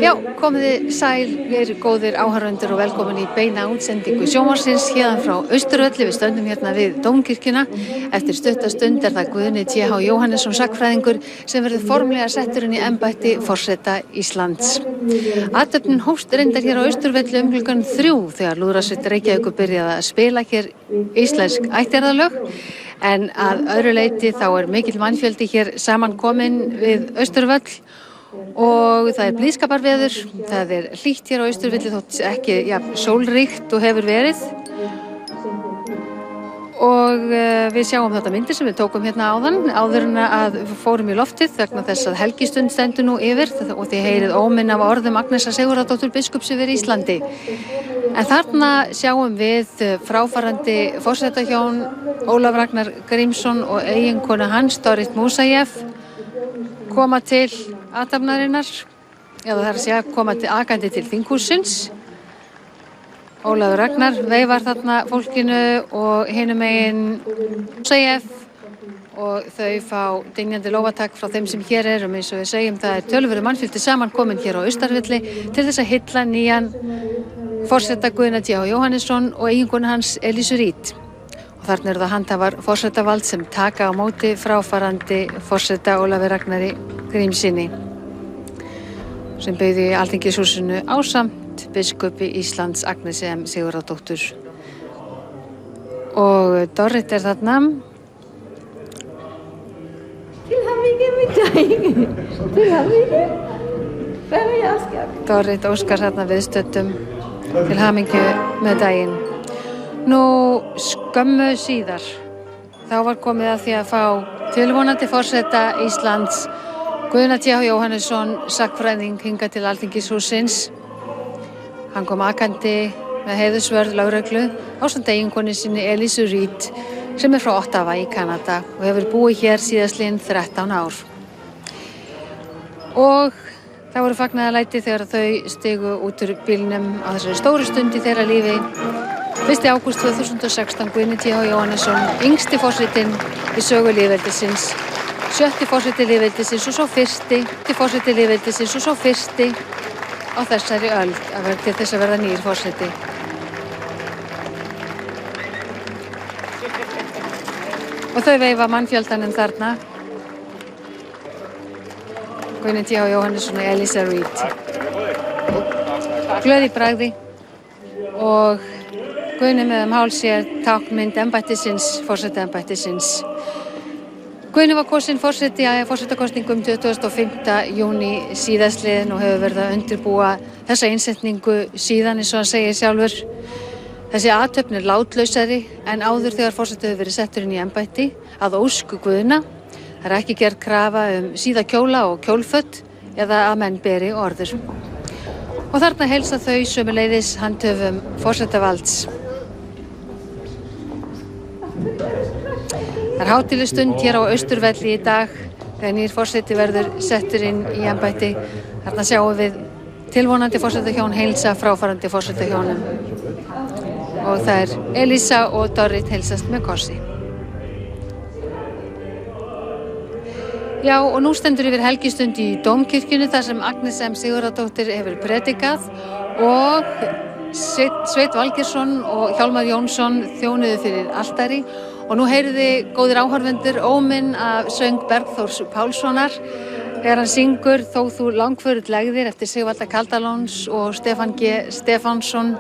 Já, komiði sæl, verið góðir áhorfendur og velkomin í beina útsendingu sjónvarpsins héðan frá Austurvelli. Við stöndum hérna við Dómkirkjuna. Eftir stutta stund er það Guðni T.H. Jóhannesson sagnfræðingur sem verður formlega settur inn í embætti forseta Íslands. Athöfnin hófst reyndar hér á Austurvelli klukkan 3 þegar Lúðrasveit Reykjavíkur byrjaði að spila hér íslensk ættjarðarlög. En að öðru leyti þá er mikill mannfjöldi hér samankominn við Austurvöll. Og það er blíðskaparveður, það er hlýtt hér á Austurvelli þótt ekki sólríkt og hefur verið. Og við sjáum þetta myndir sem við tókum hérna áður en að við fórum í loftið vegna þess að helgistund stendur nú yfir og þið heyrið óminn af orðum Agnesar Sigurðardóttur biskups yfir Íslandi. En þarna sjáum við fráfarandi forsetahjón Ólaf Ragnar Grímsson og eiginkonu hans Dorrit Moussaieff koma til athafnarinnar, eða það er að segja koma akandi til þinghússins. Ólafur Ragnar veifar þarna fólkinu og hinum megin Moussaieff og þau fá dynjandi lófatak frá þeim sem hér erum. Eins og við segjum, það er töluverður mannfjöldi saman komin hér á Austurvelli til þess að hylla nýjan forseta Guðna T.H. Jóhannesson og eiginkonu hans Elísu Reid. Og þarna eru það handhafar forsetavald sem taka á móti fráfarandi forseta Ólafi Ragnari Grímssyni sem bauði í Alþingishúsinu ásamt biskupi Íslands Agnesi M. Sigurðardóttur. Og Dorrit er þarna. Til hamingju með daginn. Til hamingju. Hvernig áskap? Dorrit óskar þarna viðstöddum til hamingju með daginn. Nú skömmu síðar þá var komið að því að fá tilvonandi forseta Íslands Guðna T.H. Jóhannesson sagnfræðing hingað til Alþingishússins. Hann kom akandi með heiðursvörð lögreglu ásamt eiginkonu sinni Elísu Reid sem er frá Ottawa í Kanada og hefur búið hér síðastliðin 13 ár. Og það voru fagnaðarlæti þegar þau stigu út úr bílnum á þessari stóru stund í þeirra lífi. 1. ágúst 2016 Guðni T.H. Jóhannesson, yngsti forsetinn í sögu lýðveldisins, 7. forseti lýðveldisins og svo fyrsti á þessari öld að verða til þess að verða nýr forseti. Og þau veifa mannfjöldanum þarna. Guðni T.H. Jóhannesson og Elísa Reid. Glöð í bragði og Guðni með háls sér táknmynd embættisins, forsetaembættisins. Guðni var kosinn forseti í forsetakosningum 25. júní síðastliðinn og hefur verið að undirbúa þessa innsetningu síðan eins og hann segir sjálfur. Þessi athöfn er látlausari en áður þegar forseti hefur verið settur inn í embætti að ósk Guðna. Það er ekki gerð krafa síða kjóla og kjólföt eða að menn beri orður. Og þarna heilsa þau sömuleiðis handhöfum forsetavalds. Það er hátíðleg stund hér á Austurvelli í dag þegar nýr forseti verður settur inn í embætti. Þarna sjáum við tilvonandi forsetahjón heilsa fráfarandi forsetahjónum. Og það er Elísa og Dorrit heilsast með kossi. Já, og nú stendur yfir helgistund í Dómkirkjunni þar sem Agnes M. Sigurðardóttir hefur predikað og Sveinn Valgeirsson og Hjálmar Jónsson þjónuðu fyrir altari. Og nú heyriði góðir áhorfendur óminn af söng Bergþórs Pálssonar þegar hann syngur Þó þú langförull legðir eftir Sigvalda Kaldalóns og Stefán G. Stefánsson.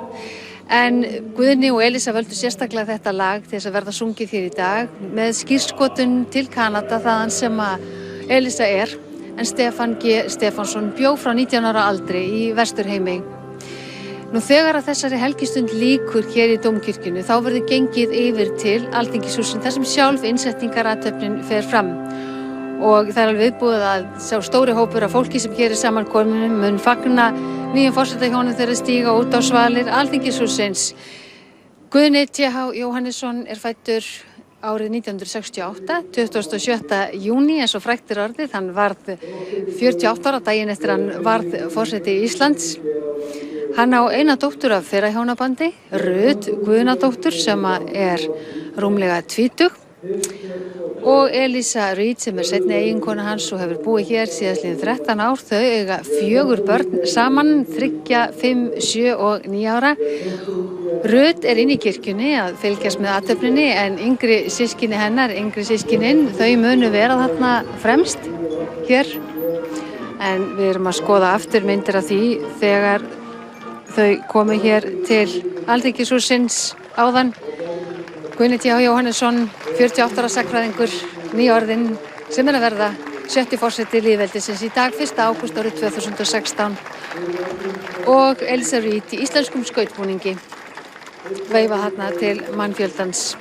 En Guðni og Elísa völdu sérstaklega þetta lag til þess að verða sungið hér í dag með skírskotun til Kanada þaðan sem að Elísa er, en Stefán G. Stefánsson bjó frá 19 ára aldri í Vesturheimi. Nú þegar að þessari helgistund lýkur hér í Dómkirkjunni þá verður gengið yfir til Alþingishússins þar sem sjálf innsetningarathöfnin fer fram. Og það er alveg viðbúið að sá stóri hópur af fólki sem hér er samankomin mun fagna nýjum forsetahjónum þeirra stíga út á svalir Alþingishússins. Guðni T.H. Jóhannesson er fæddur árið 1968, 27. júní eins og frægt er orðið. Hann varð 48 ára daginn eftir hann varð forseti Íslands. Hann á eina dóttur af fyrra hjónabandi, Rut Guðnadóttur, sem er rúmlega 20 og Elísa Reid sem seinni eiginkona hans og hefur búið hér síðastliðin 13 ár. Þau eiga 4 börn saman, 3, 5, 7 og 9 ára. Rut inn í kirkjunni að fylgjast með athöfninni en yngri systkinin, þau munu vera þarna fremst hér. En við erum að skoða aftur myndir af því þegar þau komu hér til Alþingishússins áðan. Guðni T. H. Jóhannesson, 48 ára sagnfræðingur, nýorðinn, sem að verða 7. forseti lýðveldisins í dag, 1. ágúst árið 2016. Og Elísa Reid í íslenskum skautbúningi veifa þarna til mannfjöldans.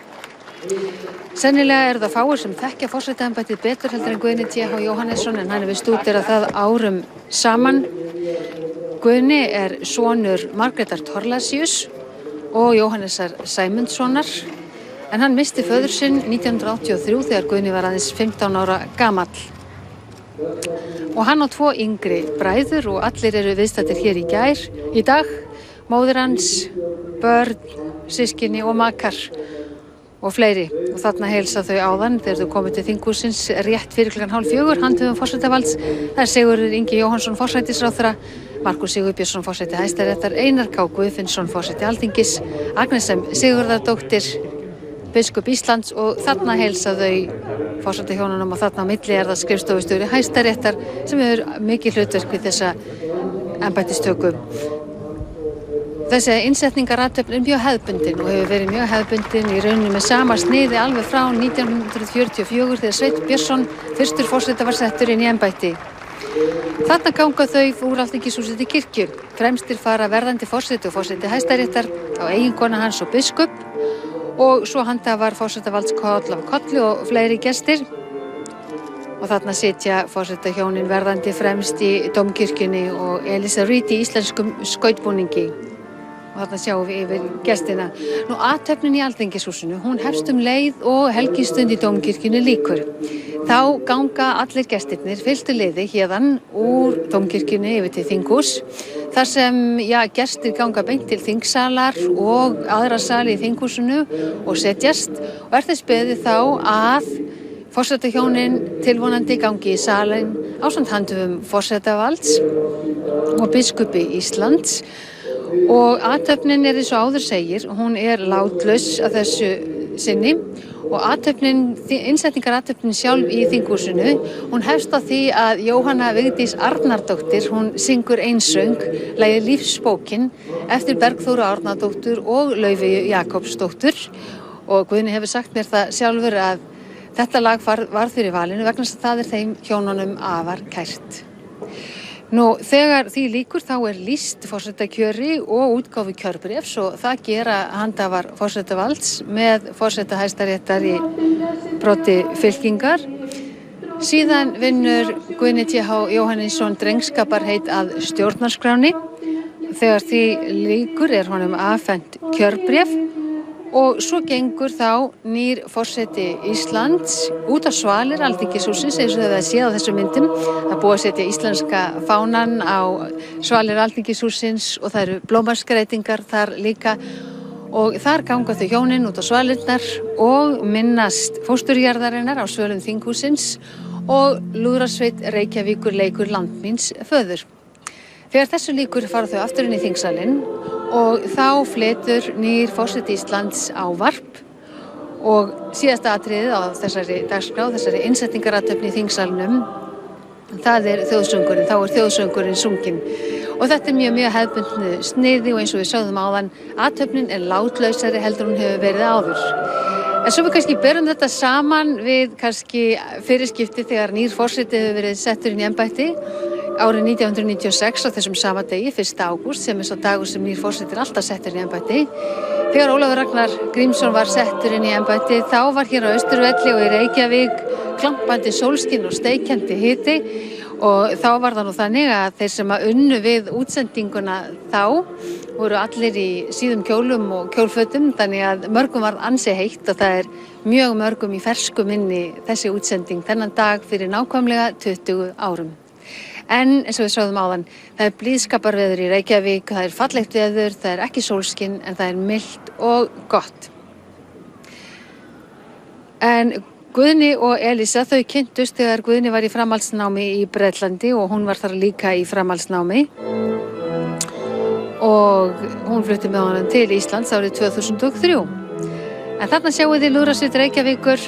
Sennilega það fáir sem þekkja forsetaembættið betur heldur en Guðni T. H. Jóhannesson en hann hefur stúderað það árum saman. Guðni sonur Margrétar Thorlacius og Jóhannesar Sæmundssonar. En hann misti föður sinn 1983 þegar Guðni var aðeins 15 ára gamall. Og hann á 2 yngri bræður og allir eru viðstaddir hér í dag. Móðir hans, börn, systkini og makar og fleiri. Og þarna heilsa þau áðan þegar þau komið til þinghússins rétt fyrir 3:30, handhöfum forsetavalds. Það Sigurður Ingi Jóhannsson forsætisráðherra, Markús Sigurbjörnsson forseti Hæstaréttar, Einar K. Guðfinnsson forseti Alþingis, Agnes M. Sigurðardóttir, biskup Íslands og þarna heilsa þau forsetahjónunum og þarna á milli það skrifstofustjóri Hæstaréttar sem hefur mikið hlutverk við þessa embættistöku. Þessi innsetningarathöfn mjög hefðbundin og hefur verið mjög hefðbundin í rauninni með sama sniði alveg frá 1944 þegar Sveinn Björnsson, fyrstur forseti, var settur inn í embætti. Þarna ganga þau úr Alþingishúsi til kirkju. Fremstir fara verðandi forseti og forseti Hæstaréttar á eiginkona hans og biskup og svo handhafar forsetavalds koll af kolli og fleiri gestir. Og þarna sitja forsetahjónin verðandi fremst í dómkirkjunni og Elísa Reid í íslenskum skautbúningi. Og þarna sjáum við yfir gestina. Nú athöfnin í Alþingishúsinu, hún hefst leið og helgistund í dómkirkjunni lýkur. Þá ganga allir gestirnir fylktu liði héðan úr dómkirkjunni yfir til þinghús. Þar sem gestir ganga beint til þingsalar og aðra sali í þinghúsinu og setjast og þess beðið þá að forsetahjónin tilvonandi gangi í salinn ásamt handhöfum forsetavalds og biskupi Íslands. Og athöfnin eins og áður segir, hún látlaus að þessu sinni og innsetningarathöfnin sjálf í þinghúsinu, hún hefst á því að Jóhanna Vigdís Arnardóttir, hún syngur einsöng, lagið Lífsbókin eftir Bergþóru Árnadóttur og Laufeyju Jakobsdóttur og Guðni hefur sagt mér það sjálfur að þetta lag var fyrir valinu vegna þess að það þeim hjónunum afar kært. Nú, þegar því lýkur þá lýst forsetakjöri og útgáfu kjörbréfs og það gera handhafar forsetavalds með forseta Hæstaréttar í broddi fylkingar. Síðan vinnur Guðni T. H. Jóhannesson drengskaparheit að stjórnarskránni. Þegar því lýkur honum afhent kjörbréf og svo gengur þá nýr forseti Íslands út á svalir Alþingishússins eins og það séð á þessum myndum. Það búið að setja íslenska fánan á svalir Alþingishússins og það eru blómaskreytingar þar líka og þar ganga þau hjónin út á svalirnar og minnast fósturjarðarinnar á svölum þinghússins og lúðrasveit Reykjavíkur leikur land míns föður. Þegar þessu lýkur fara þau aftur inn í þingsalinn og þá flytur nýr forseti Íslands ávarp og síðasta atriðið á þessari dagskrá, þessari innsetningarathöfn í þingsalnum, það þjóðsöngurinn, þá þjóðsöngurinn sunginn. Og þetta mjög hefðbundnu sniði og eins og við sögðum áðan, athöfnin látlausari heldur hún hefur verið áður. En svo við kannski berum þetta saman við kannski fyrirskipti þegar nýr forseti hefur verið settur inn í embætti árið 1996 á þessum sama degi, 1. ágúst, sem sá dagur sem nýr forseti alltaf settur inn í embætti. Þegar Ólafur Ragnar Grímsson var settur inn í embætti, þá var hér á Austurvelli og í Reykjavík klampandi sólskin og steikjandi hiti og þá var það nú þannig að þeir sem unnu við útsendinguna þá voru allir í síðum kjólum og kjólfötum, þannig að mörgum var ansi heitt og það mjög mörgum í fersku minni þessi útsending þennan dag fyrir nákvæmlega 20 árum. En eins og við sögðum áðan, það blíðskaparveður í Reykjavík, það fallegt veður, það ekki sólskin en það milt og gott. En Guðni og Elísa, þau kynntust þegar Guðni var í framhaldsnámi í Bretlandi og hún var þar líka í framhaldsnámi og hún flutti með honum til Íslands árið 2003. En þarna sjáum þið Lúðrasveit Reykjavíkur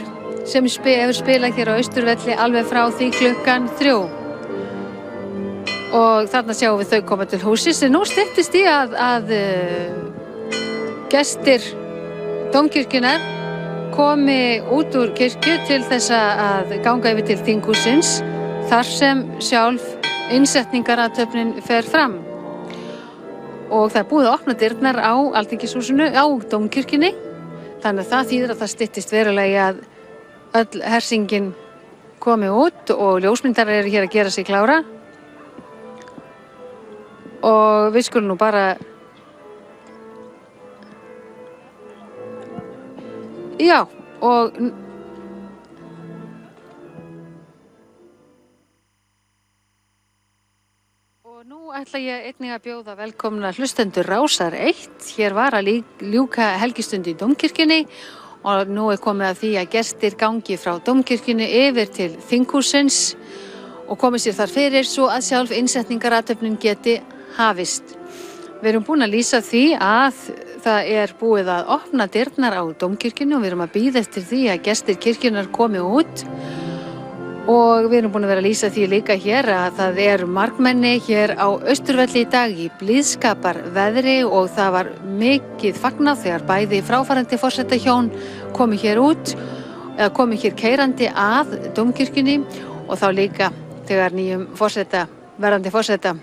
sem hefur spilað hér á Austurvelli alveg frá því 3:00. Og þarna sjáum við þau koma til húsis en nú styttist í að gestir Dómkirkjunnar komi út úr kirkju til þess að ganga yfir til þinghússins þar sem sjálf innsetningarathöfnin fer fram. Og það búið að opna dyrnar á Alþingishúsinu, á Dómkirkjunni, þannig að það þýðir að það styttist verulega að öll hersingin komi út og ljósmyndarar eru hér að gera sig klára. Og við skulum nú bara já, og nú ætla ég einnig að bjóða velkomna hlustendur Rásar 1. Hér var að ljúka helgistund í Dómkirkjunni og nú komið að því að gestir gangi frá Dómkirkjunni yfir til þinghússins og komið sér þar fyrir svo að sjálf innsetningarathöfnin geti hafist. Við erum búin að lýsa því að það búið að opna dyrnar á Dómkirkjunni og við erum að bíða eftir því að gestir kirkjunnar komi út og við erum búin að vera að lýsa því líka hér að það margmenni hér á Austurvelli í dag í blíðskaparveðri og það var mikið fagnað þegar bæði fráfarandi forsetahjón komu hér út eða komu hér keyrandi að Dómkirkjunni og þá líka þegar nýjum verðandi forseta.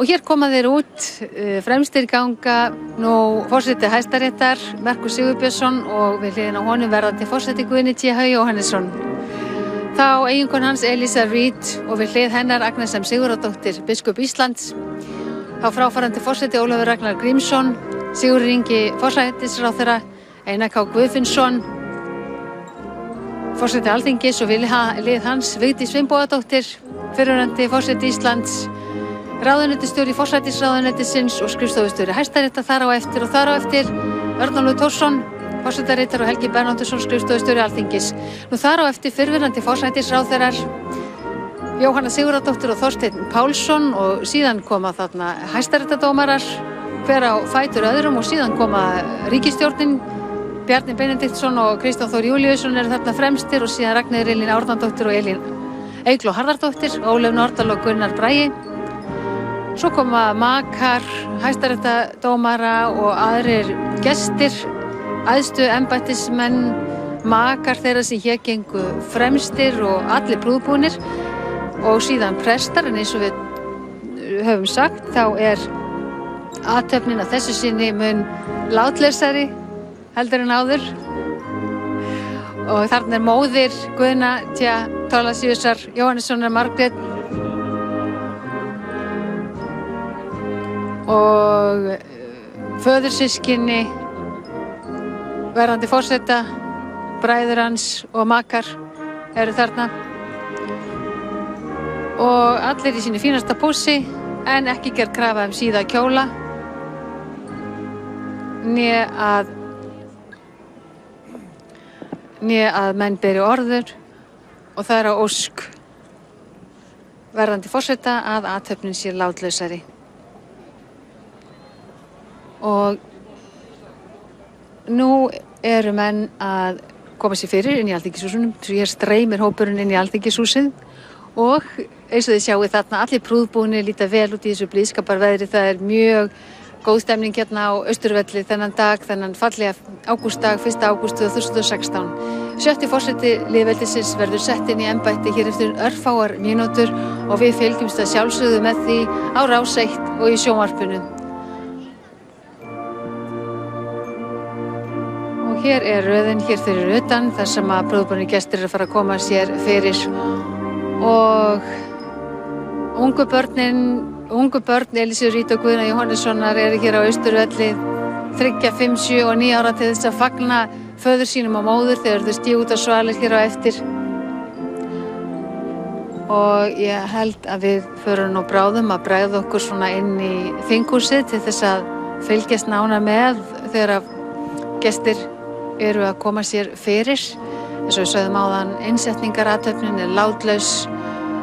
Og hér koma þeir út, fremstir ganga nú forseti Hæstaréttar, Merkur Sigurbjörnsson og við hliðina á honum verðandi forseti Guðni T. Jóhannesson. Þá eiginkona hans Elísa Reid og við hlið hennar Agnes M. Sigurðardóttir, biskup Íslands. Þá fráfarandi forseti Ólafur Ragnar Grímsson, Sigurður Ingi forsætisráðherra, Einar K. Guðfinnsson, forseti Alþingis og við hlið hans Vigdís Finnbogadóttir, fyrrverandi forseti Íslands, ráðuneytisstjóri forsætisráðuneytisins og skrifstofustjóri Hæstaréttar þar á eftir Örnólfur Thorsson, forsetaritari og Helgi Bernódusson, skrifstofustjóri Alþingis. Nú þar á eftir fyrrverandi forsætisráðherrar Jóhanna Sigurðardóttir og Þorsteinn Pálsson og síðan koma þarna hæstaréttardómarar hver á fætur öðrum og síðan koma ríkisstjórnin, Bjarni Benediktsson og Kristján Þór Júlíusson eru þarna fremstir og síðan Ragnheiður Elín Árnadóttir og Eygló Harðardóttir, Ólöf Nordal og Gunnar Bragi. Svo koma makar, hæstaréttardómara og aðrir gestir, æðstu embættismenn, makar þeirra sem hér gengu fremstir og allir prúðbúnir og síðan prestar en eins og við höfum sagt þá athöfnin að þessu sinni mun látlausari heldur en áður. Og þarna móðir Guðna T. Thorlaciusar Jóhannessonar Margrét og föðursystkini verðandi forseta, bræður hans og makar eru þarna og allir í sínu fínasta pússi en ekki gerð krafa síða kjóla né að menn beri orður og það á ósk verðandi forseta að athöfnin sé látlausari. Og nú eru menn að koma sér fyrir inn í Alþingishúsunum, svo hér streymir hópurinn inn í Alþingishúsið og eins og þið sjáið þarna allir prúðbúnir líta vel út í þessu blíðskaparveðri, það mjög góð stemning hérna á Austurvelli þennan dag, þennan fallega ágústdag, 1. ágúst 2016. 7. forseti lýðveldisins verður sett inn í embætti hér eftir örfáar mínútur og við fylgjumst að sjálfsögðu með því á Rás 1 og í sjónvarpinu. Og hér röðin hér fyrir utan þar sem að prúðbúnir gestir að fara að koma sér fyrir og ungu börn Elísu Reid og Guðna Jóhannessonar eru hér á Austurvelli 3, 5, 7 og 9 ára til þess að fagna föður sínum og móður þegar þau stíga út á svalir hér á eftir. Og ég held að við förum nú bráðum að bregða okkur svona inn í þinghúsið til þess að fylgjast nánar með þegar gestir eru að koma sér fyrir. Eins og við sögðum áðan, innsetningarathöfnin er látlaus.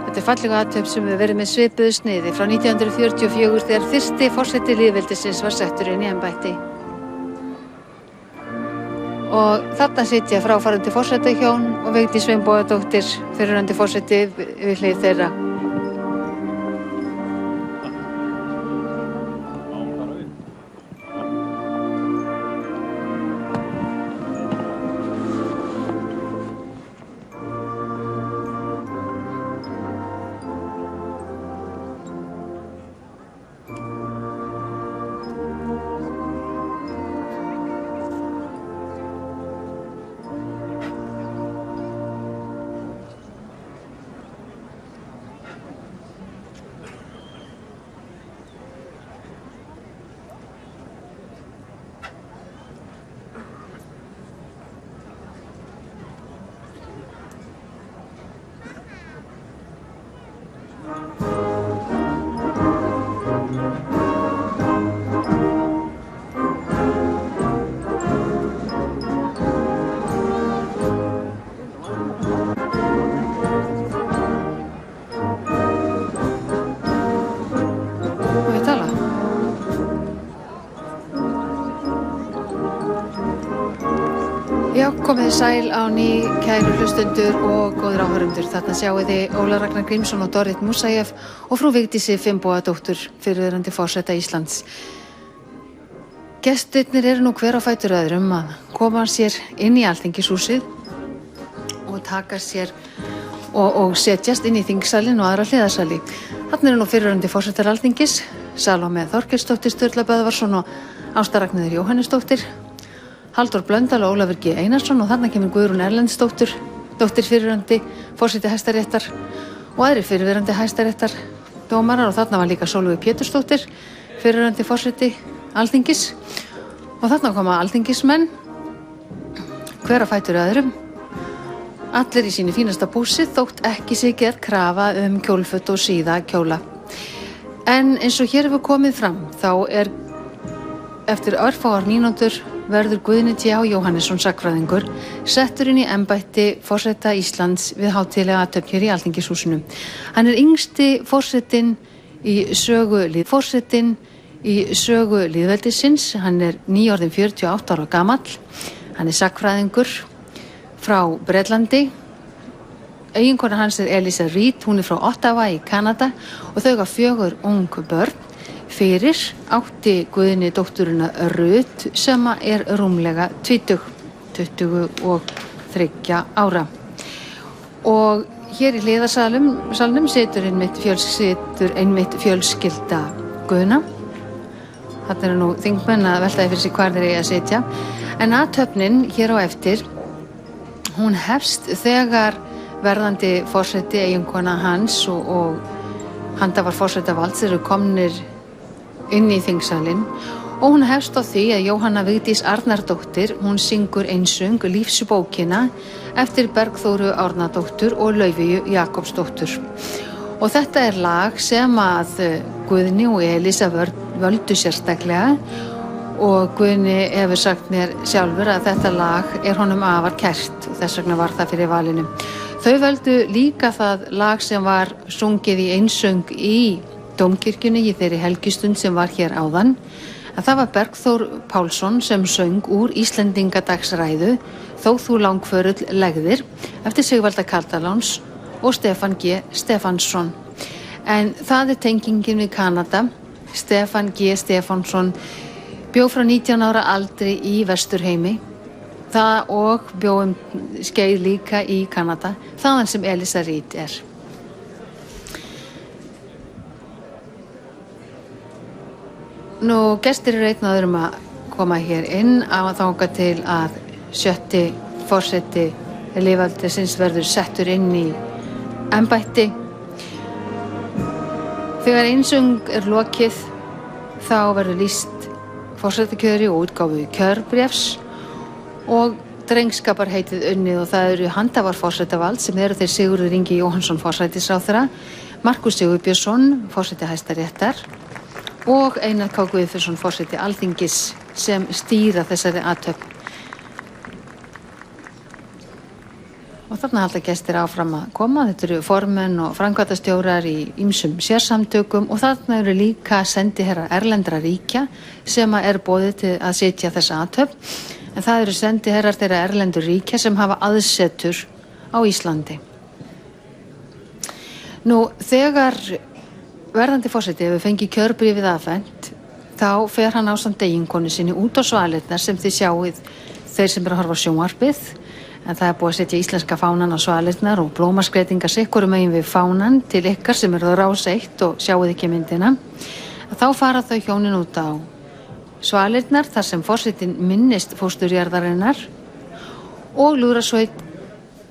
Þetta er fallega athöfn sem hefur verið með svipuðu sniði frá 1944 þegar fyrsti forseti lýðveldisins var settur inn í embætti. Og þarna sitja fráfarandi forsetahjón og Vigdís Finnbogadóttir, fyrrverandi forseti, við hlið þeirra. Já, komið þið sæl á ný, kæru hlustundur og góðir áhorfendur. Þarna sjáið þið Óla Ragnar Grímsson og Dorrit Musayev og frú Vigdísi Finnbogadóttur, fyrrverandi forseta Íslands. Gestirnir eru nú hver á fætur öðrum að koma sér inn í Alþingishúsið og taka sér og setjast inn í þingsalinn og aðra hliðarsali. Þarna eru nú fyrrverandi forsetar Alþingis, Salóme Þorkelsdóttir, Sturla Böðvarsson og Ásta Ragnheiður Jóhannesdóttir, Halldór Blöndal og Ólafur G. Einarsson og þarna kemur Guðrún Erlendsdóttir, dóttir fyrrverandi forseti Hæstaréttar og aðrir fyrrverandi Hæstaréttar dómarar og þarna var líka Sólveig Pétursdóttir, fyrrverandi forseti Alþingis og þarna koma alþingismenn, hver á fætur öðrum, allir í sínu fínasta pússi þótt ekki sé gerð krafa kjólföt og síða kjóla. En eins og hér hefur komið fram þá eftir örfáar mínútur verður Guðni T. Jóhannesson sagnfræðingur settur inn í embætti forseta Íslands við hátíðlega athöfn hér í Alþingishúsinu. Hann er yngsti forsetinn í sögu lýðveldisins, hann er nýorðinn 48 ára gamall, hann er sagnfræðingur frá Bretlandi. Eiginkona hans er Elisa Reid, hún er frá Ottawa í Kanada og þau eiga 4 ung börn. Fyrir átti Guðni dótturina Rut sem er rúmlega 23 ára. Og hér í hliðarsalnum situr einmitt fjölskylda Guðna. Þarna eru nú þingmenn að veltaði fyrir sig hvar þeir eigi að sitja. En athöfnin hér á eftir, hún hefst þegar verðandi forseti, eiginkona hans og handhafar forsetavalds eru komnir inn í þingsalinn og hún hefst á því að Jóhanna Vigdís Arnardóttir, hún syngur einsöng Lífsbókina eftir Bergþóru Árnadóttur og Laufeyju Jakobsdóttur. Og þetta er lag sem að Guðni og Elisa völdu sérstaklega og Guðni hefur sagt mér sjálfur að þetta lag er honum afar kært og þess vegna var það fyrir valinu. Þau völdu líka það lag sem var sungið í einsöng í Dómkirkjunni í þeirri helgistund sem var hér áðan. En það var Bergþór Pálsson sem söng úr Íslendingadagsræðu Þó þú langförull legðir eftir Sigvalda Kaldaláns og Stefán G. Stefánsson. En það er tengingin við Kanada. Stefán G. Stefánsson bjó frá 19 ára aldri í Vesturheimi. Það og bjó skeið líka í Kanada, þaðan sem Elisa Reid er. Nú, gestir eru einn og öðrum að koma hér inn þangað til að 7. forseti lýðveldisins verður settur inn í embætti. Þegar einsöng er lokið, þá verður lýst forsetakjöri og útgáfu kjörbréfs og drengskaparheitið unnið og það eru handhafar forsetavalds sem eru þeir Sigurður Ingi Jóhannsson forsætisráðherra, Markús Sigurbjörnsson forseti Hæstaréttar og Einar K. Guðfinnsson forseti Alþingis sem stýra þessari athöfn. þarna halda gestir áfram að koma. Þetta eru formenn og framkvæmdastjórar í ýmsum sérsamtökum og þarna eru líka sendiherrar erlendra ríkja sem er boðið til að sitja þessa athöfn. En það eru sendiherrar þeirra erlendur ríkja sem hafa aðsetur á Íslandi. Nú, þegar verðandi forseti hefur fengið kjörbréfið afhent, þá fer hann ásamt eiginkonu sinni út á svalirnar sem þið sjáið þeir sem eru að horfa á sjónvarpið. En það er búið að setja íslenska fánan á svalirnar og blómaskreitingar sikkur megin við fánan til ykkar sem eru á Rás 1 og sjáið ekki myndina. Þá fara þau hjónin út á svalirnar þar sem forsetinn minnist fósturjarðarinnar og lúðrasveit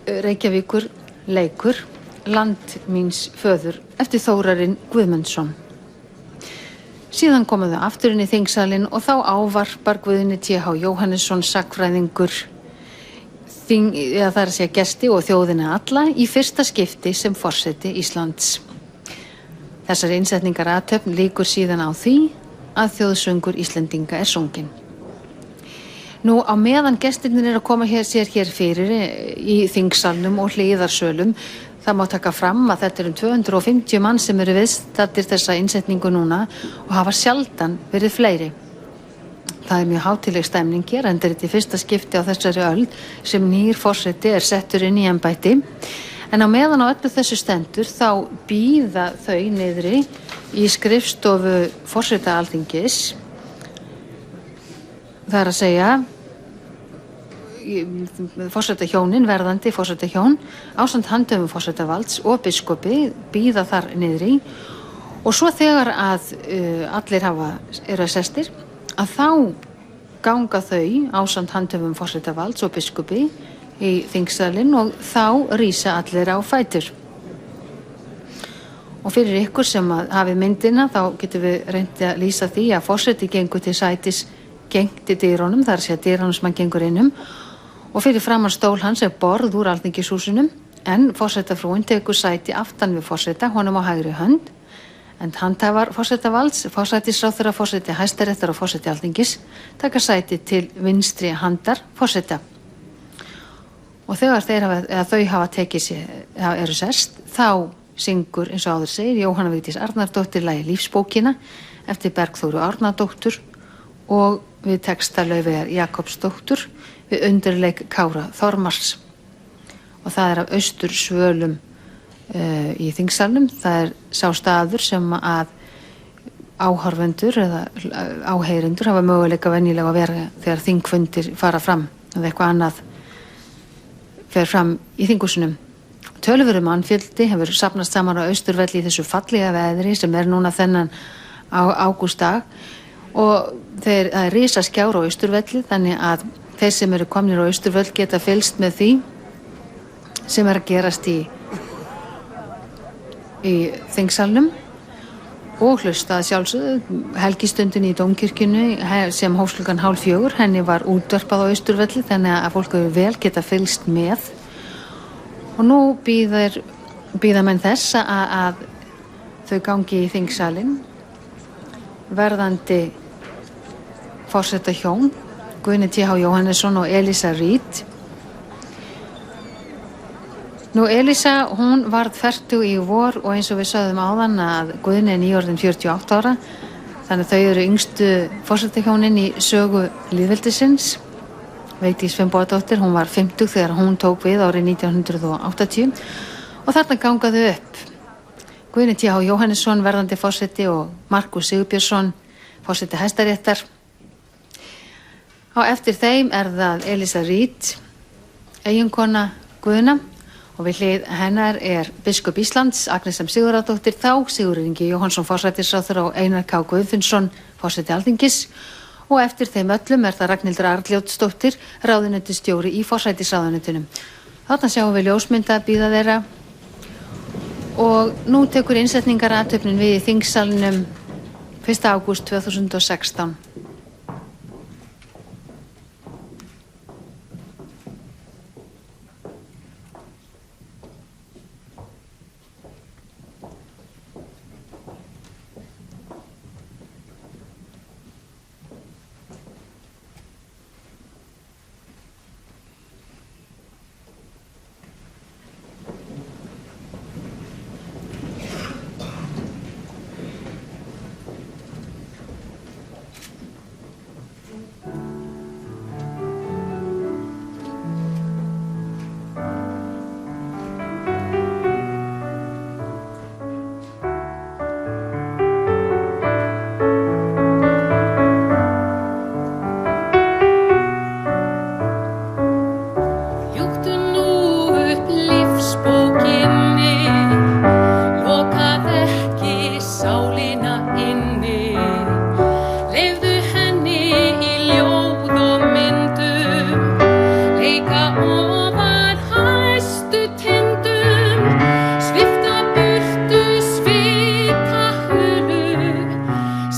Reykjavíkur leikur Land míns föður eftir Þórarinn Guðmundsson. Síðan komu þau aftur inn í þingsalinn og þá ávarpar Guðni T.H. Jóhannesson sagnfræðingur það er að segja gesti og þjóðina alla í fyrsta skipti sem forseti Íslands. Þessar innsetningar athöfn lýkur síðan á því að þjóðsöngur Íslendinga er sunginn. Nú á meðan gestirnir eru að koma sér hér fyrir í þingsalnum og hliðarsölum, það má taka fram að þetta eru 250 mann sem eru viðstaddir þessa innsetningu núna og hafa sjaldan verið fleiri. Það er mjög hátíðleg stemning hér, enda er þetta í fyrsta skipti á þessari öld sem nýr forseti er settur inn í embætti. En á meðan á öllu þessu stendur þá bíða þau niðri í skrifstofu forseta Alþingis. Það er að segja forsetahjónin, verðandi forsetahjón, ásamt handhöfum forsetavalds og biskupi bíða þar niðri og svo þegar að allir eru að sestir að þá ganga þau ásamt handhöfum forsetavalds og biskupi í þingsalinn og þá rísa allir á fætur. Og fyrir ykkur sem hafi myndina þá getum við reynt að lýsa því að forseti gengur til sætis gegnt í dyrunum, það er að segja dyrunum sem hann gengur innum og fyrir framan stól hans er borð úr Alþingishúsinu en forsetafrúin tekur sæti aftan við forseta, honum á hægri hönd en handhafar forsetavalds, forsætisráðherra, forseti Hæstaréttar og forseti Alþingis taka sæti til vinstri handar forseta. Og þegar þau hafa tekið sér eru sest, þá syngur eins og áður segir Jóhanna Vigdís Arnardóttir lagið Lífsbókina eftir Bergþóru Árnadóttur og við texta Laufeyjar Jakobsdóttur við undirleik Kára Þormars og það er af Austursvölum í þingsalnum. Það er sá staður sem að áhorfendur eða áheyrendur hafa möguleika venjulega að vera þegar þingfundir fara fram eða eitthvað annað fer fram í þinghúsunum. Töluverður mannfjöldi hefur safnast saman á Austurvelli í þessu fallega veðri sem er núna þennan ágústdag og það er risaskjár á Austurvelli þannig að þeir sem eru komnir á Austurvöll geta fylgst með því sem er að gerast í þingsalnum og hlusta að sjálfsögðu helgistundin í Dómkirkjunni sem hófst klukkan 3:30, henni var útvarpað á Austurvelli þannig að fólk hefur vel geta fylgst með og nú bíða menn þess að þau gangi í þingsalinn verðandi forsetahjón Guðni T.H. Jóhannesson og Elísa Reid. Nú Elísa, hún varð fertug í vor og eins og við sögðum áðan að Guðni er nýorðinn 48 ára þannig að þau eru yngstu forsetahjónin í sögu lýðveldisins. Vigdís Finnbogadóttir, hún var 50 þegar hún tók við árið 1980 og þarna gangaðu upp Guðni T.H. Jóhannesson verðandi forseti og Markús Sigurbjörnsson forseti Hæstaréttar. Á eftir þeim er það Elísa Reid, eiginkona Guðna og við hlið hennar er biskup Íslands, Agnes M. Sigurðardóttir, þá Sigurður Ingi Jóhannsson forsætisráðherra og Einar K. Guðfinnsson forseti Alþingis og eftir þeim öllum er það Ragnhildur Arnljótsdóttir, ráðuneytisstjóri í forsætisráðuneytinu. Þarna sjáum við ljósmynda bíða þeirra og nú tekur innsetningarathöfnin við í þingsalnum 1. ágúst 2016.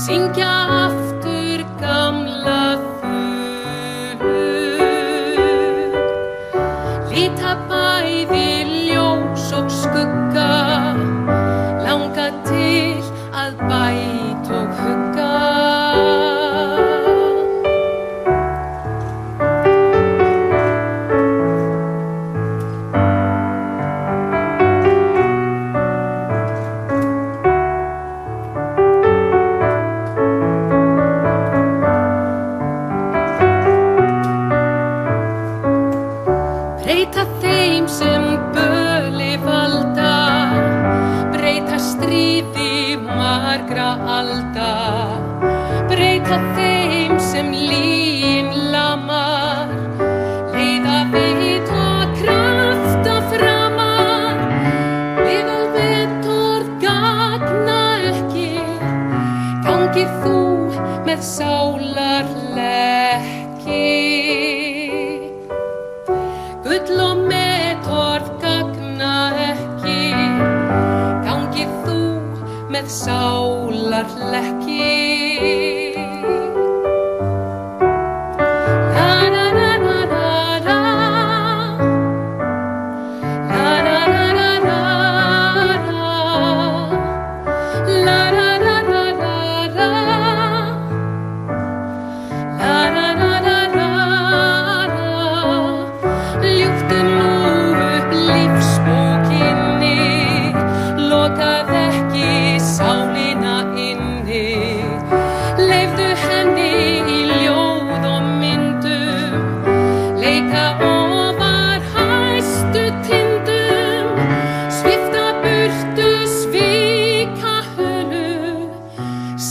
syngja aftur gamla þulur, líta bæði ljós og skugga, langa til að bæta og hugga. Breyta þeim sem böli valda, breyta stríði margra alda, breyta þeim sem lygin lamar, leiða vit og krafta framar, viðalvetorð gagna ekki, gangir þú með sálarlekki. Gull og metorð gagna ekki, gangir þú með sálarlekki.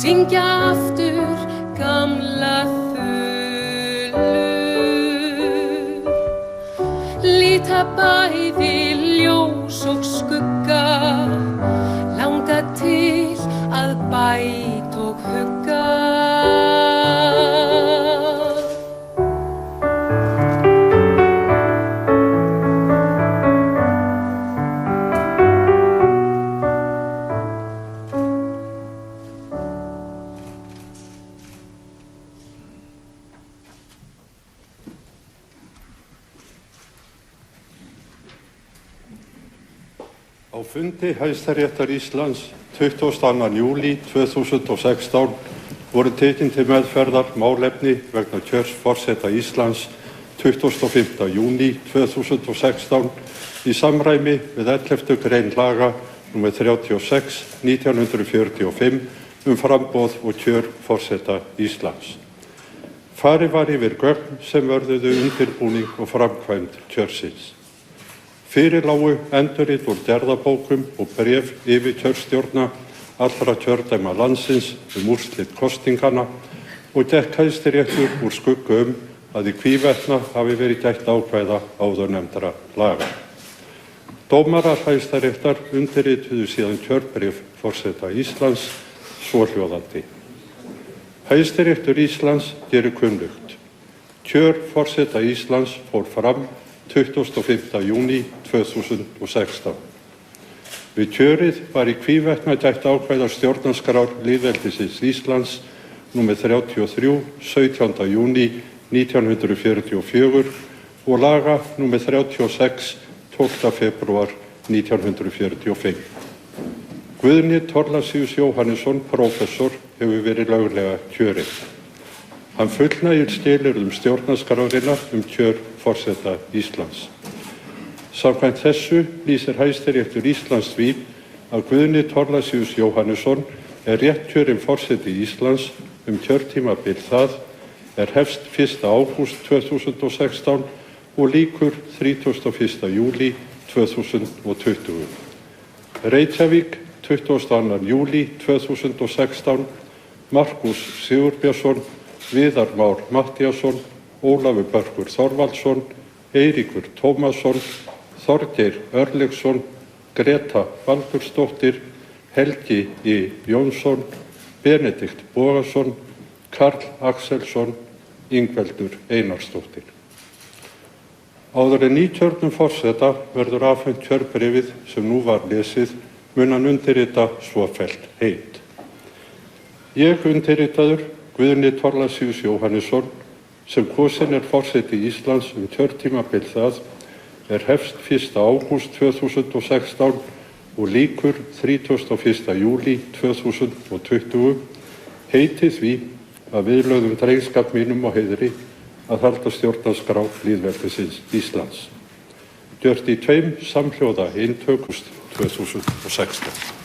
Syngja aftur gamla þulur, líta bæði ljós og skugga, langa til að bæta og hugga. Á fundi Hæstaréttar Íslands 22. júlí 2016 voru tekin til meðferðar málefni vegna kjörs forseta Íslands 25. júní 2016 í samræmi við 11. grein laga nr. 36/1945 framboð og kjör forseta Íslands. Farið var yfir gögn sem vörðuðu undirbúning og framkvæmd kjörsins. Fyrir lágu endurrit úr gerðabókum og bréf yfirkjörstjórna allra kjördæma landsins úrslit kosninganna og gekk Hæstiréttur úr skugga að í hvívetna hafi verið gætt ákvæða áðurnefndra laga. Dómarar Hæstaréttar undirrituðu síðan kjörbréf forseta Íslands svohljóðandi. Hæstiréttur Íslands gerir kunnugt. Kjör forseta Íslands fór fram 25. júní 2016. Við kjörið var í hvívetna gætt ákvæða stjórnarskrár lýðveldisins Íslands nr. 33 17. júní 1944 og laga nr. 36 12. febrúar 1945. Guðni Thorlacius Jóhannesson, prófessor, hefur verið löglega kjörinn. Hann fullnægir skilyrðum stjórnarskrárinnar kjör forseta Íslands. Samkvæmt þessu lýsir Hæstiréttur Íslands því að Guðni Thorlacius Jóhannesson rétt kjörinn forseti Íslands kjörtímabil það hefst 1. ágúst 2016 og lýkur 31. júlí 2020. Reykjavík, 22. júlí 2016, Markús Sigurbjörnsson, Viðar Már Matthíasson, Ólafur Börkur Þorvaldsson, Eiríkur Tómasson, Þorgeir Örlygsson, Greta Baldursdóttir, Helgi I. Jónsson, Benedikt Bogason, Karl Axelsson, Ingveldur Einarsdóttir. Áður en nýkjörnum forseta verður afhent kjörbréfið sem nú var lesið mun hann undirrita svofellt heit. Ég undirritaður Guðni Thorlacius Jóhannesson, sem kosinn forseti Íslands kjörtímabil það hefst 1. ágúst 2016 og lýkur 31. júlí 2020, heiti því að viðlögðum drengskap mínum og heiðri að halda stjórnarskrá lýðveldisins Íslands. Gjört í 2 samhljóða eintökum 2016.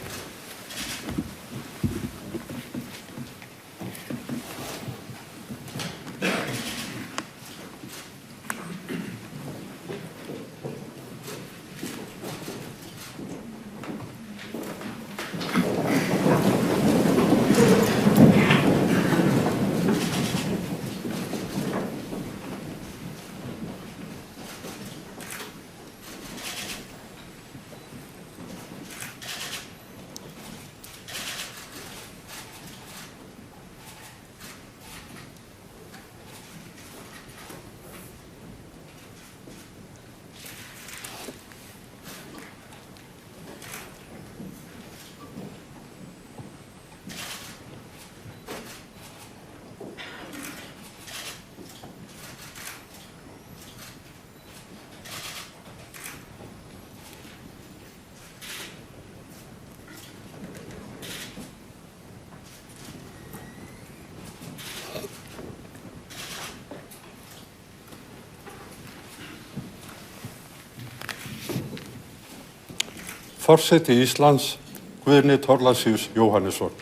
Forseti Íslands, Guðni Thorlacius Jóhannesson.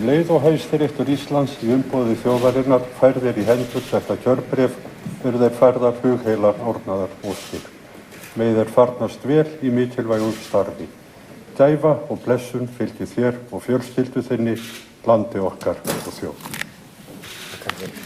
Leið og Hæstiréttur Íslands í umboði þjóðarinnar færðir í hendur þetta kjörbréf eru þeir færðar hugheilar árnaðar óskir. Megi þeir farnast vel í mikilvægu starfi. Gæfa og blessun fylgi þér og fjölskyldu þinni, landi okkar og þjóð. Takk.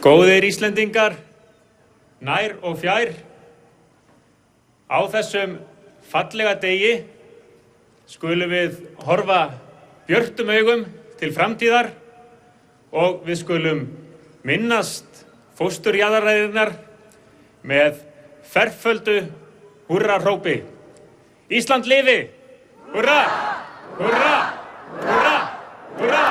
Góðir Íslendingar, nær og fjær, á þessum fallega degi skulum við horfa björtum augum til framtíðar og við skulum minnast fósturjarðaræðirnar með ferföldu húrrahrópi. Ísland lifi! Húrra! Húrra! Húrra! Húrra!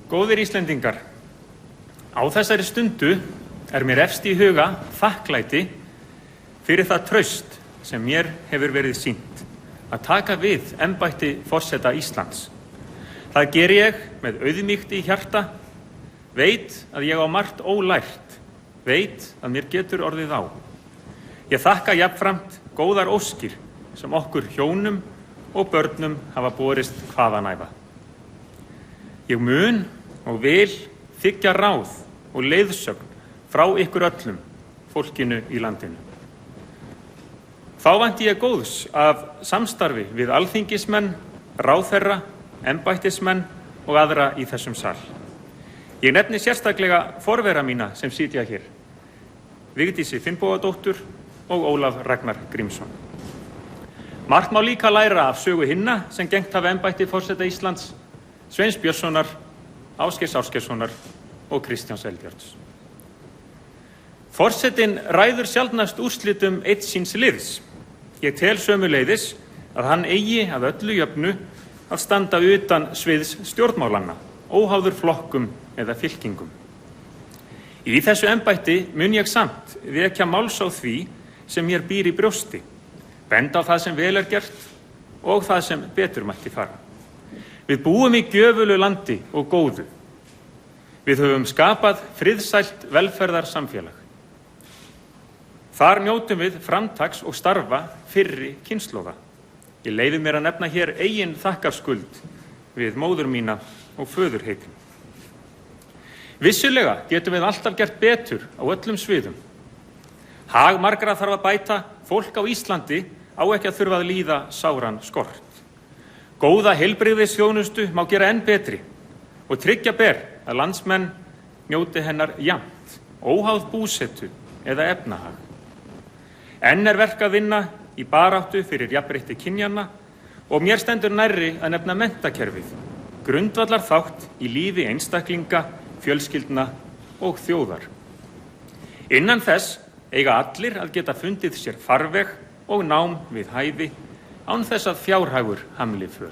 Góðir Íslendingar, á þessari stundu mér efst í huga þakklæti fyrir það traust sem mér hefur verið sýnt að taka við embætti forseta Íslands. Það geri ég með auðmýkt í hjarta, veit að ég á margt ólært, veit að mér getur orðið á. Ég þakka jafnframt góðar óskir sem okkur hjónum og börnum hafa borist hvaðanæva. Ég mun og vil þiggja ráð og leiðsögn frá ykkur öllum, fólkinu í landinu. Þá vænti ég góðs af samstarfi við alþingismenn, ráðherra, embættismenn og aðra í þessum sal. Ég nefni sérstaklega forvera mína sem sitja hér, Vigdísi Finnbogadóttur og Ólaf Ragnar Grímsson. Margt má líka læra af sögu hinna sem gegnt hafa embætti forseta Íslands, Sveins Björnssonar, Ásgeirs Ásgeirssonar og Kristjáns Eldjárns. Forsetinn ræður sjaldnast úrslitum einn síns liðs. Ég tel sömuleiðis að hann eigi að öllu jöfnu að standa utan sviðs stjórnmálanna, óháður flokkum eða fylkingum. Í þessu embætti mun ég samt vekja máls á því sem mér býr í brjósti, benda á það sem vel gert og það sem betur mætti fara. Við búum í gjöfulu landi og góðu. Við höfum skapað friðsælt velferðarsamfélag. Þar njótum við framtaks og starfa fyrri kynslóða. Ég leyfi mér að nefna hér eigin þakkarskuld við móður mína og föðurheitin. Vissulega getum við alltaf gert betur á öllum sviðum. Hag margra þarf að bæta, fólk á Íslandi á ekki að þurfa að líða sáran skort. Góða heilbrigðisþjónustu má gera enn betri og tryggja ber að landsmenn njóti hennar jafnt, óháð búsetu eða efnahag. Enn verk að vinna í baráttu fyrir jafnrétti kynjanna og mér stendur nærri að nefna menntakerfið, grundvallar þátt í lífi einstaklinga, fjölskyldna og þjóðar. Innan þess eiga allir að geta fundið sér farveg og nám við hæfi án þess að fjárhagur hamli för.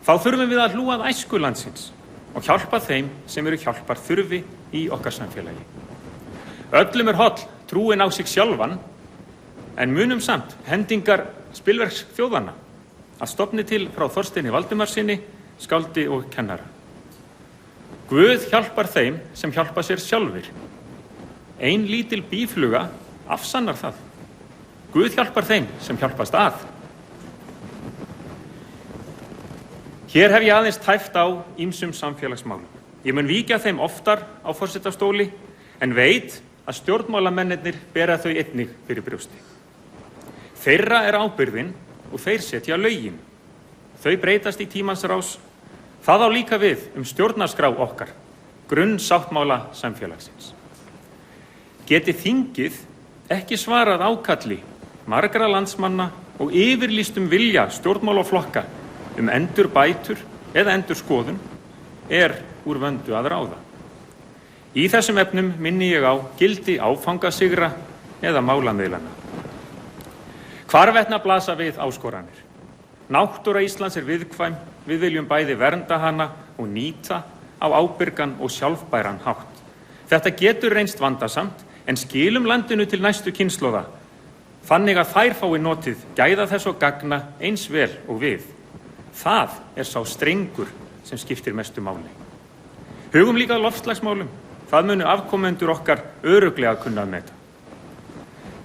Þá þurfum við að hlúa að æsku landsins og hjálpa þeim sem eru hjálpar þurfi í okkar samfélagi. Öllum holl trúin á sig sjálfan, en munum samt hendingar spilverks þjóðanna að stofni til frá Þorsteini Valdimarssyni, skáldi og kennara. Guð hjálpar þeim sem hjálpa sér sjálfir. Ein lítil býfluga afsannar það. Guð hjálpar þeim sem hjálpast að. Hér hef ég aðeins tæft á ýmsum samfélagsmálum. Ég mun víkja þeim oftar á forsetastóli en veit að stjórnmálamennirnir bera þau einnig fyrir brjósti. Þeirra ábyrgðin og þeir setja lögin. Þau breytast í tímans rás. Það á líka við stjórnarskrá okkar, grunnsáttmála samfélagsins. Geti þingið ekki svarað ákalli margra landsmanna og yfirlýstum vilja stjórnmálaflokka endurbætur eða endurskoðun úr vöndu að ráða. Í þessum efnum minni ég á gildi áfangasigra eða málamiðlana. Hvarvetna blasa við áskoranir. Náttúra Íslands viðkvæm, við viljum bæði vernda hana og nýta á ábyrgan og sjálfbæran hátt. Þetta getur reynst vandasamt en skilum landinu til næstu kynslóða, þannig að þær fái notið gæða þess og gagna eins vel og við. Það sá strengur sem skiptir mestu máli. Hugum líka að loftslagsmálum, það munu afkomendur okkar örugglega kunna að meta.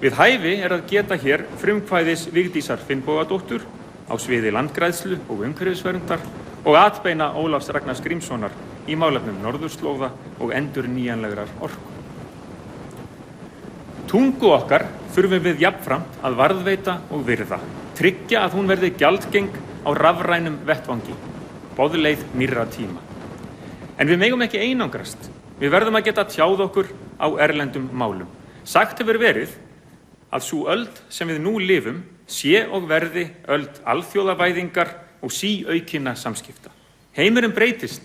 Við hæfi að geta hér frumkvæðis Vigdísar Finnbogadóttur á sviði landgræðslu og umhverfisverndar og atbeina Ólafs Ragnars Grímssonar í málefnum norðurslóða og endurnýjanlegrar orku. Tungu okkar þurfum við jafnframt að varðveita og virða, tryggja að hún verði gjaldgeng á rafrænum vettvangi, boðleið nýrra tíma. En við megum ekki einangrast. Við verðum að geta tjáð okkur á erlendum málum. Sagt hefur verið að sú öld sem við nú lifum sé og verði öld alþjóðavæðingar og síaukinna samskipta. Heimurinn breytist,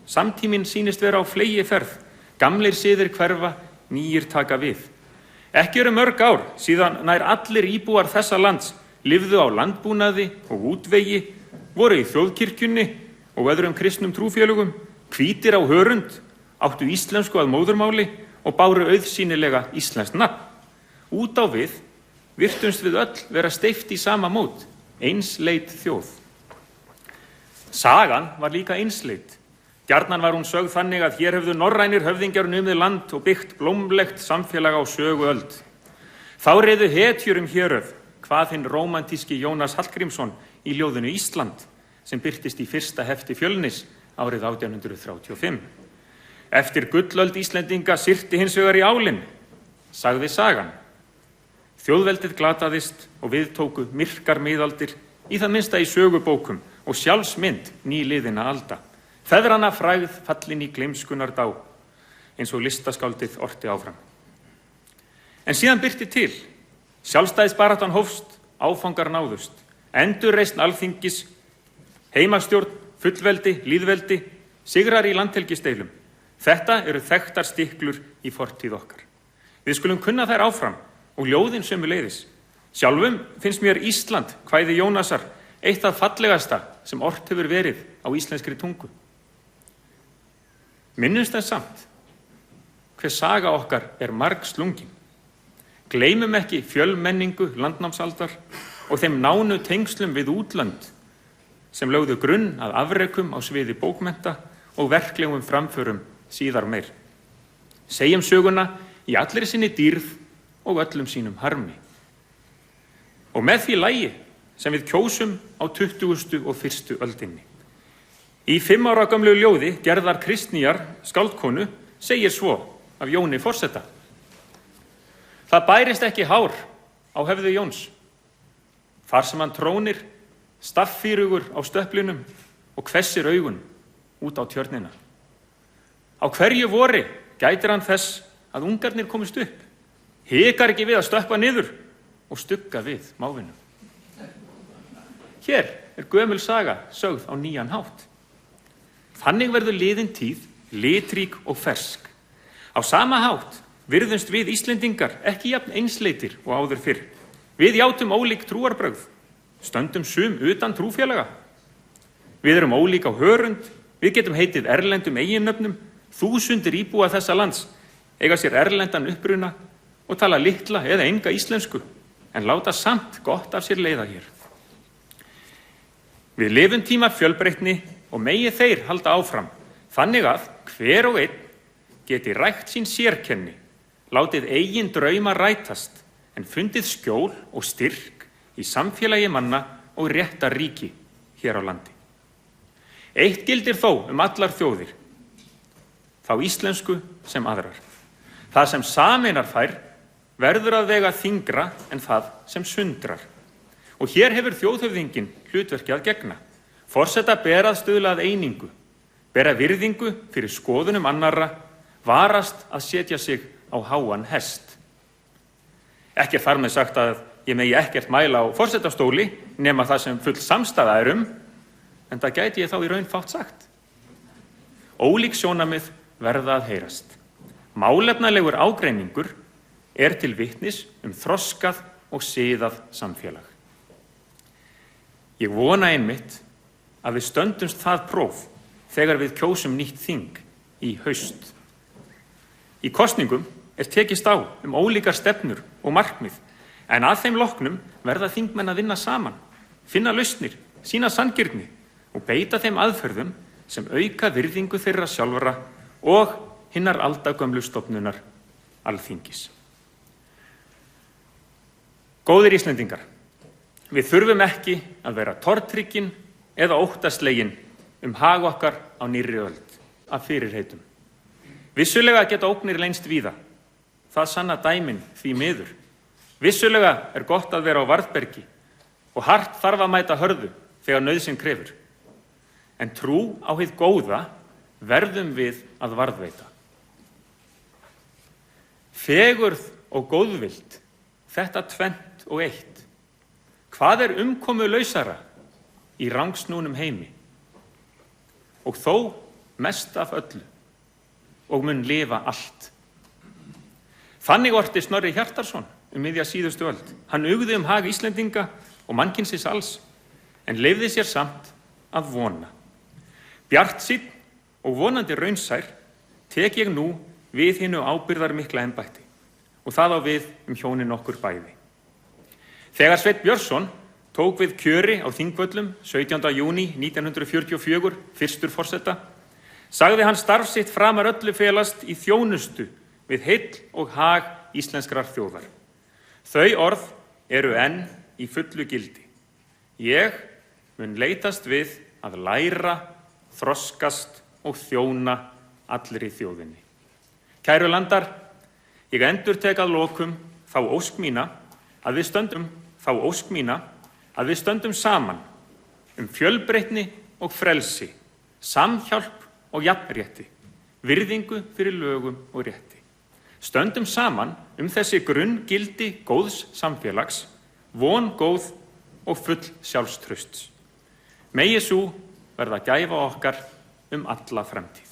samtíminn sýnist vera á fleygiferð, gamlir siðir hverfa, nýir taka við. Ekki mörg ár síðan nær allir íbúar þessa lands lifðu á landbúnaði og útvegi, voru í þjóðkirkjunni og öðrum kristnum trúfélögum, hvítir á hörund, áttu íslensku að móðurmáli og báru auðsýnilega íslenskt nafn. Út á við virtumst við öll vera steypt í sama mót, einsleit þjóð. Sagan var líka einsleit. Gjarnan var hún sögð þannig að hér hefðu norrænir höfðingjar numið land og byggt blómlegt samfélag á söguöld. Þá reiðu hetjur héröð, hvað hinn rómantíski Jónas Hallgrímsson í ljóðinu Ísland, sem birtist í fyrsta hefti Fjölnis árið 1835. Eftir gullöld Íslendinga syrti hins vegar í álinn, sagði sagan. Þjóðveldið glataðist og viðtóku myrkar miðaldir, í það minnsta í sögubókum og sjálfsmynd nýliðinna alda. Feðranna frægð fallin í gleymskunar dá, eins og listaskáldið orti áfram. En síðan birti til. Sjálfstæðisbaráttan hófst, áfangar náðust, endurreisn alþingis, heimastjórn, fullveldi, lýðveldi, sigrar í landhelgisdeilum. Þetta eru þekktar stiklur í fortíð okkar. Við skulum kunna þær áfram og ljóðin sömuleiðis. Sjálfum finnst mér Ísland, kvæði Jónasar, eitt af fallegasta sem ort hefur verið á íslenskri tungu. Minnumst en samt, hver saga okkar er margslungin. Gleymum ekki fjölmenningu landnámsaldar og þeim nánu tengslum við útlönd sem lögðu grunn að afrekum á sviði bókmennta og verklegum framförum síðar meir. Segjum söguna í allri sinni dýrð og öllum sínum harmi. Og með því lagi sem við kjósum á 20. og 1. öldinni. Í 5 ára gömlu ljóði Gerðar Kristnýjar skáldkonu segir svo af Jóni forseta. Það bærist ekki hár á höfði Jóns. Þar sem hann trónir, staffýrugur á stöplinum og hvessir augun út á tjörnina. Á hverju vori gætir hann þess að ungarnir komist upp, hikar ekki við að stökkva niður og stugga við mávinum. Hér er gömul saga sögð á nýjan hátt. Þannig verður liðin tíð litrík og fersk. Á sama hátt virðumst við Íslendingar ekki jafn einsleitir og áður fyrr. Við játum ólík trúarbrögð, stöndum sum utan trúfélaga. Við erum ólík á hörund, við getum heitið erlendum eiginnöfnum, þúsundir íbúa þessa lands eiga sér erlendan uppruna og tala litla eða enga íslensku, en láta samt gott af sér leiða hér. Við lifum tíma fjölbreytni og megi þeir halda áfram, þannig að hver og einn geti rækt sín sérkenni, látið eigin drauma rætast, en fundið skjól og styrk í samfélagi manna og réttar ríki hér á landi. Eitt gildir þó allar þjóðir, þá íslensku sem aðrar. Það sem sameinar þær verður að vega þyngra en það sem sundrar. Og hér hefur þjóðhöfðinginn hlutverki að gegna. Forseta ber að stuðla að einingu, bera virðingu fyrir skoðunum annarra, varast að setja sig á háan hest. Ekki er þar með sagt að ég megi ekkert mæla á forsetastóli nema það sem full samstaða er en það gæti ég þá í raun fátt sagt. Ólík sjónarmið verða að heyrast. Málefnalegur ágreiningur er til vitnis þroskað og siðað samfélag. Ég vona einmitt að við stöndumst það próf þegar við kjósum nýtt þing í haust. Í kosningum er tekist á ólíkar stefnur og markmið, en að þeim loknum verða þingmenn að vinna saman, finna lausnir, sýna sanngirni og beita þeim aðferðum sem auka virðingu þeirra sjálfra og hinnar aldagömlu stofnunar Alþingis. Góðir Íslendingar, við þurfum ekki að vera tortryggin eða óttaslegin hag okkar á nýrri öld af fyrirheitum. Vissulega geta ógnir leynst víða, það sanna dæmin því miður. Vissulega er gott að vera á varðbergi og hart þarf að mæta hörðu þegar nauðsyn krefur. En trú á hið góða verðum við að varðveita. Fegurð og góðvild, þetta tvennt og eitt. Hvað er umkomulausara í rangsnúnum heimi? Og þó mest af öllu og mun lifa allt. Þannig orti Snorri Hjartarson miðja síðustu öld. Hann ugði hag Íslendinga og mannkynsins alls, en leyfði sér samt að vona. Bjartsýnn og vonandi raunsær tek ég nú við hinu ábyrgðarmikla embætti og það á við hjónin okkur bæði. Þegar Sveinn Björnsson tók við kjöri á Þingvöllum 17. júní 1944, fyrstur forseta, sagði hann starf sitt framar öllu felast í þjónustu við heill og hag íslenskrar þjóðar. Þau orð eru enn í fullu gildi. Ég mun leitast við að læra, þroskast og þjóna allri þjóðinni. Kæru landar, ég endurtek að lokum þá ósk mína að við stöndum saman fjölbreytni og frelsi, samhjálp og jafnrétti, virðingu fyrir lögum og rétti. Stöndum saman þessi grunngildi góðs samfélags, von góð og full sjálfstrausts. Megi sú verða gæfa okkar alla framtíð.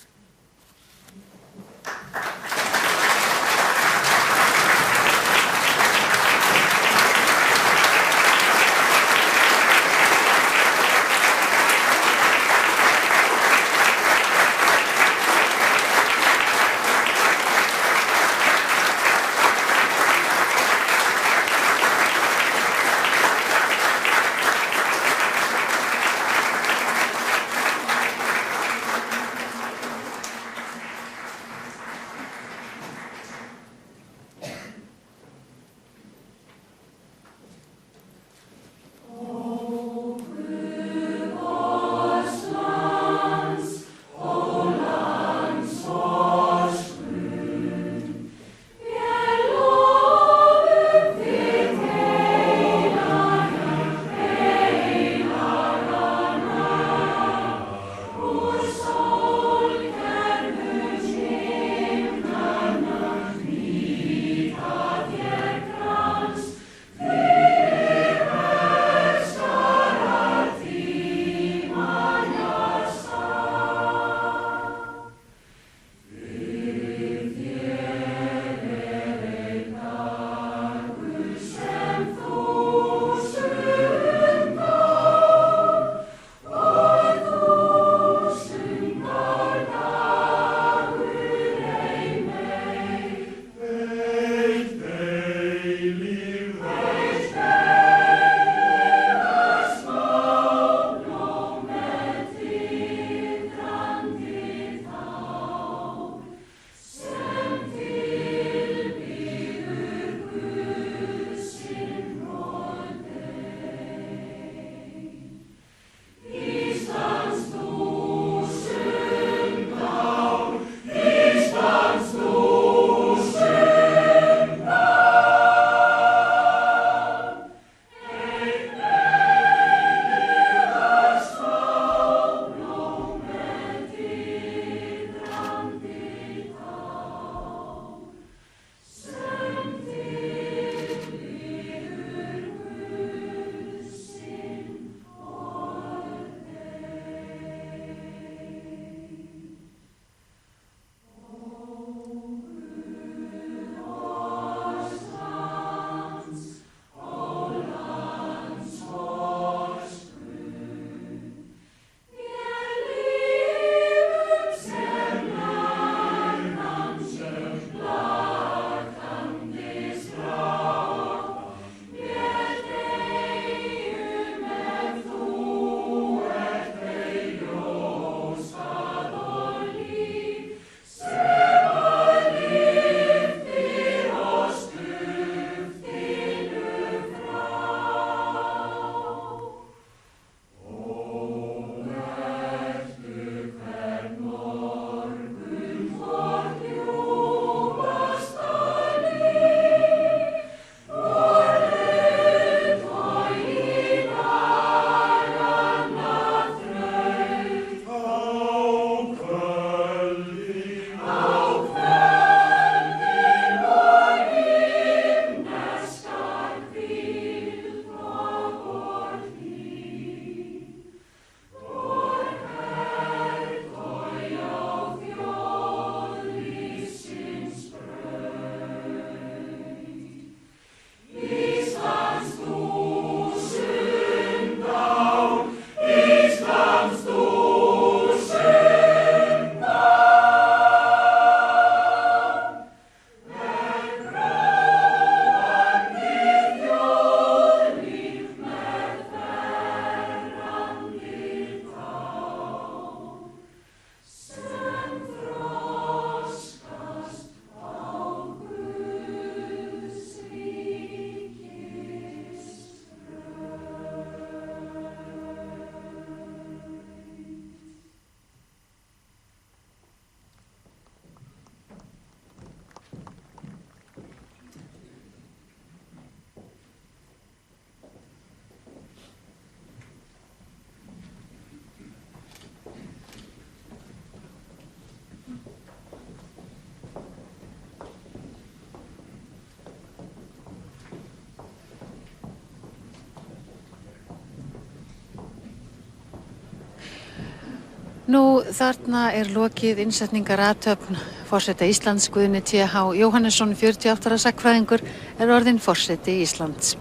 Nú, þarna lokið innsetningarathöfn forseta Íslands. Guðni T.H. Jóhannesson, 48 ára sagnfræðingur, orðinn forseti Íslands.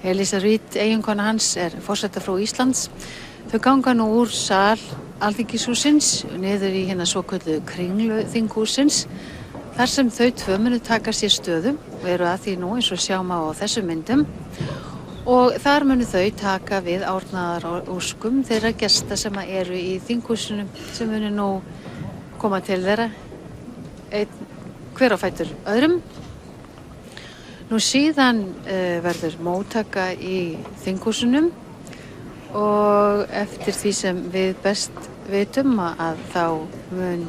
Elísa Reid, eiginkona hans, forsetafrú Íslands. Þau ganga nú úr sal Alþingishússins niður í hérna svokölluðu Kringlu þinghússins, þar sem þau tvö munu taka sér stöðu og eru að því nú eins og sjá má á þessum myndum. Og þar munu þau taka við árnaðaróskum þeirra gesta sem eru í þinghúsinu, sem munu nú koma til þeirra hver á fætur öðrum. Nú síðan verður móttaka í þinghúsunum og eftir því sem við best vitum að þá munu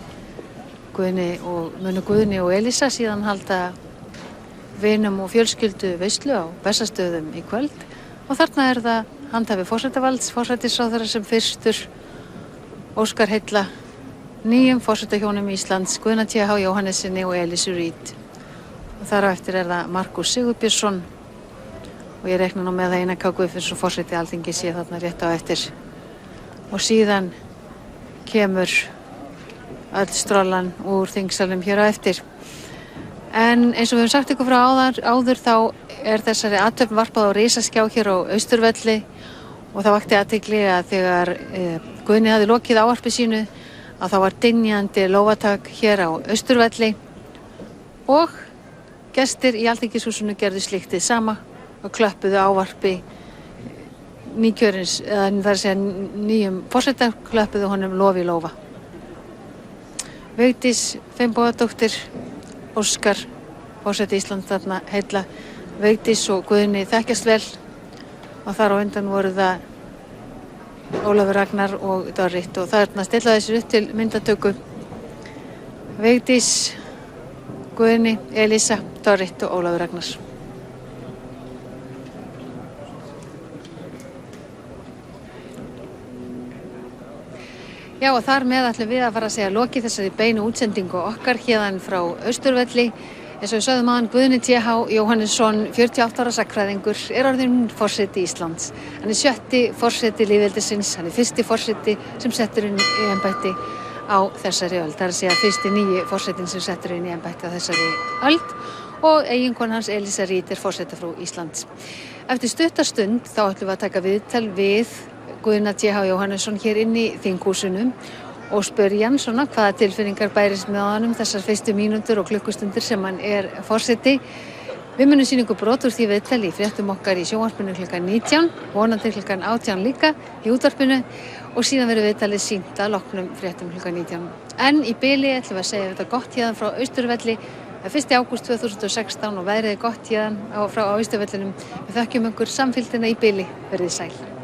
Guðni og Elísa síðan halda vinum og fjölskyldu veislu á Bessastöðum í kvöld og þarna það handhafi forsetavalds, forsætisráðherra sem fyrstur óskar heilla nýjum forsetahjónum Íslands, Guðna T.H. Jóhannessyni og Elísu Reid. Og þar á eftir það Markús Sigurbjörnsson og ég rekna nú með að Einar K. Guðfinnsson forseti Alþingi sé þarna rétt á eftir. Og síðan kemur öll strollan úr þingsalnum hér á eftir. En eins og við höfum sagt ykkur frá áður þá þessari athöfn varpað á risaskjá hér á Austurvelli og það vakti athygli að þegar Guðni hafði lokið ávarpi sínu að þá var dynjandi lófatak hér á Austurvelli og gestir í Alþingishúsinu gerðu slíkt hið sama og klöppuðu ávarpi nýkjörins, eða það að segja nýjum forseta, klöppuðu honum lof í lófa. Vigdís Finnbogadóttir óskar forseti Íslands þarna heilla. Vigdís og Guðni þekkjast vel og þar á undan voru það Ólafur Ragnar og Dorrit og þarna stillaði sér upp til myndatöku Vigdís, Guðni, Elísa, Dorrit og Ólafur Ragnar. Já, og þar með ætlum við að fara að segja lokið þessari beinu útsendingu okkar hérðan frá Austurvelli. Eins og við sögðum áðan, Guðni T.H. Jóhannesson, 48 ára sagnfræðingur, orðinn forseti Íslands. Hann 7. forseti lýðveldisins, hann 1. forseti sem settur inn í embætti á þessari öld. Það að segja 1. nýji forsetin sem settur inn í embætti á þessari öld og eiginkona hans Elísa Reid forsetafrú Íslands. Eftir stuttastund þá ætlum við að taka viðtal við Guðna T.H. Jóhannesson hér inn í þinghúsinu og spurja hann svona hvaða tilfinningar bærist með honum þessar fyrstu mínútur og klukkustundir sem hann forseti. Við munum sýna ykkur brot úr því viðtali í fréttum okkar í sjónvarpinu klukkan 19, vonandi klukkan 18 líka í útvarpinu og síðan verður viðtalið sýnt að loknum fréttum klukkan 19. En í bili ætlum við að segja þetta gott hérðan frá Austurvelli. 1. ágúst 2016 og veðrið gott hérðan frá Austurvellinum. Við þökkjum ykkur samfylgdina í bili. Verið sæl.